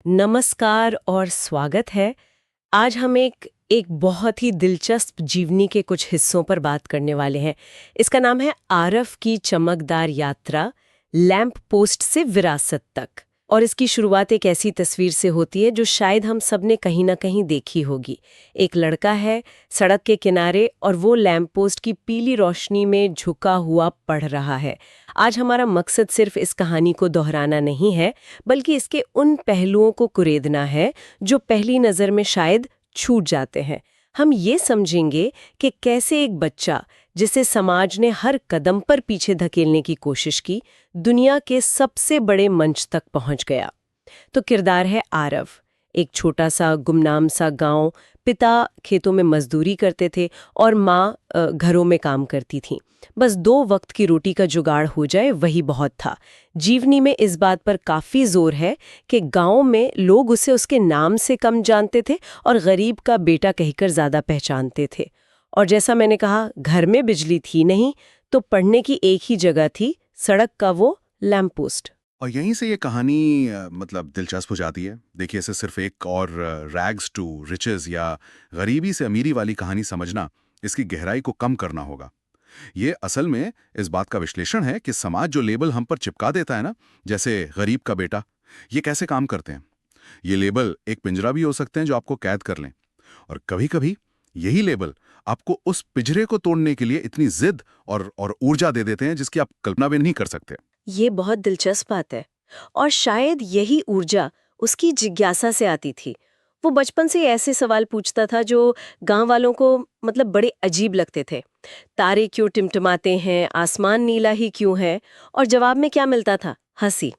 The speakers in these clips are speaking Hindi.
नमस्कार और स्वागत है। आज हम एक बहुत ही दिलचस्प जीवनी के कुछ हिस्सों पर बात करने वाले हैं। इसका नाम है आरव की चमकदार यात्रा, लैंप पोस्ट से विरासत तक। और इसकी शुरुआत एक ऐसी तस्वीर से होती है जो शायद हम सब ने कहीं ना कहीं देखी होगी। एक लड़का है सड़क के किनारे और वो लैंप पोस्ट की पीली रोशनी में झुका हुआ पढ़ रहा है। आज हमारा मकसद सिर्फ इस कहानी को दोहराना नहीं है, बल्कि इसके उन पहलुओं को कुरेदना है जो पहली नज़र में शायद छूट जाते हैं। हम ये समझेंगे कि कैसे एक बच्चा जिसे समाज ने हर कदम पर पीछे धकेलने की कोशिश की, दुनिया के सबसे बड़े मंच तक पहुंच गया। तो किरदार है आरव, एक छोटा सा गुमनाम सा गांव। पिता खेतों में मजदूरी करते थे और माँ घरों में काम करती थी। बस 2 वक्त की रोटी का जुगाड़ हो जाए वही बहुत था। जीवनी में इस बात पर काफी जोर है कि गांव में लोग उसे उसके नाम से कम जानते थे और गरीब का बेटा कहकर ज्यादा पहचानते थे। और जैसा मैंने कहा, घर में बिजली थी नहीं तो पढ़ने की एक ही जगह थी, सड़क का वो लैंप पोस्ट। और यहीं से ये कहानी मतलब दिलचस्प हो जाती है। देखिए, इसे सिर्फ एक और रैग्स टू रिचेस या गरीबी से अमीरी वाली कहानी समझना इसकी गहराई को कम करना होगा। ये असल में इस बात का विश्लेषण है कि समाज जो लेबल हम पर चिपका देता है ना, जैसे गरीब का बेटा, ये कैसे काम करते हैं। ये लेबल एक पिंजरा भी हो सकते हैं जो आपको कैद कर लें, और कभी-कभी यही लेबल आपको उस पिंजरे को तोड़ने के लिए इतनी जिद और ऊर्जा दे देते हैं जिसकी आप कल्पना भी नहीं कर सकते। ये बहुत दिलचस्प बात है। और शायद यही ऊर्जा उसकी जिज्ञासा से आती थी। वो बचपन से ऐसे सवाल पूछता था जो गांव वालों को बड़े अजीब लगते थे। तारे क्यों टिमटिमाते हैं, आसमान नीला ही क्यों है? और जवाब में क्या मिलता था? हंसी।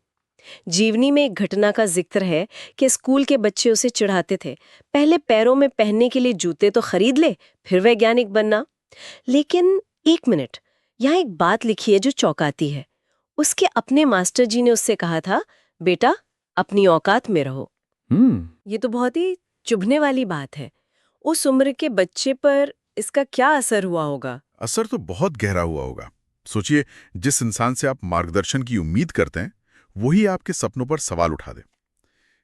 जीवनी में एक घटना का जिक्र है कि स्कूल के बच्चे उसे चिढ़ाते थे, पहले पैरों में पहनने के लिए जूते तो खरीद ले, फिर वैज्ञानिक बनना। लेकिन एक मिनट, यहाँ एक बात लिखी है जो चौंकाती है। उसके अपने मास्टर जी ने उससे कहा था, बेटा अपनी औकात में रहो। ये तो बहुत ही चुभने वाली बात है। उस उम्र के बच्चे पर इसका क्या असर हुआ होगा? असर तो बहुत गहरा हुआ होगा। सोचिए, जिस इंसान से आप मार्गदर्शन की उम्मीद करते हैं वही आपके सपनों पर सवाल उठा दे।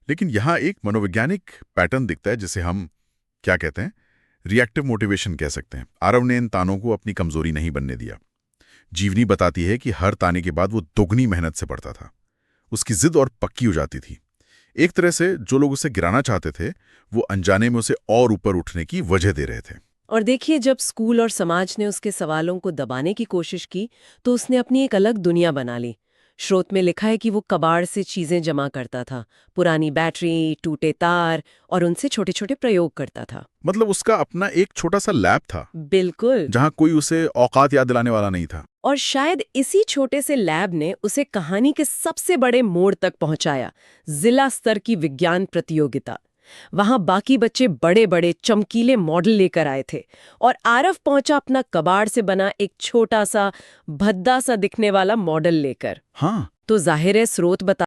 लेकिन यहाँ एक मनोवैज्ञानिक पैटर्न दिखता है जिसे हम क्या कहते हैं, रिएक्टिव मोटिवेशन कह सकते हैं। आरव ने इन तानों को अपनी कमजोरी नहीं बनने दिया। जीवनी बताती है कि हर ताने के बाद वो दोगुनी मेहनत से पढ़ता था। उसकी जिद और पक्की हो जाती थी। एक तरह से जो लोग उसे गिराना चाहते थे वो अनजाने में उसे और ऊपर उठने की वजह दे रहे थे। और देखिए, जब स्कूल और समाज ने उसके सवालों को दबाने की कोशिश की तो उसने अपनी एक अलग दुनिया बना ली। स्रोत में लिखा है कि वो कबाड़ से चीजें जमा करता था, पुरानी बैटरी, टूटे तार, और उनसे छोटे छोटे प्रयोग करता था। मतलब उसका अपना एक छोटा सा लैब था बिल्कुल। जहां कोई उसे औकात याद दिलाने वाला नहीं था। और शायद इसी छोटे से लैब ने उसे कहानी के सबसे बड़े मोड़ तक पहुंचाया, जिला स्तर की विज्ञान प्रतियोगिता। वहां बाकी बच्चे बड़े बड़े चमकीले मॉडल लेकर आए थे और आरव पहुंचा अपना कबाड़ से बना एक छोटा सा भद्दा सा दिखने वाला मॉडल लेकर। हाँ, तो जाहिर है स्रोत बता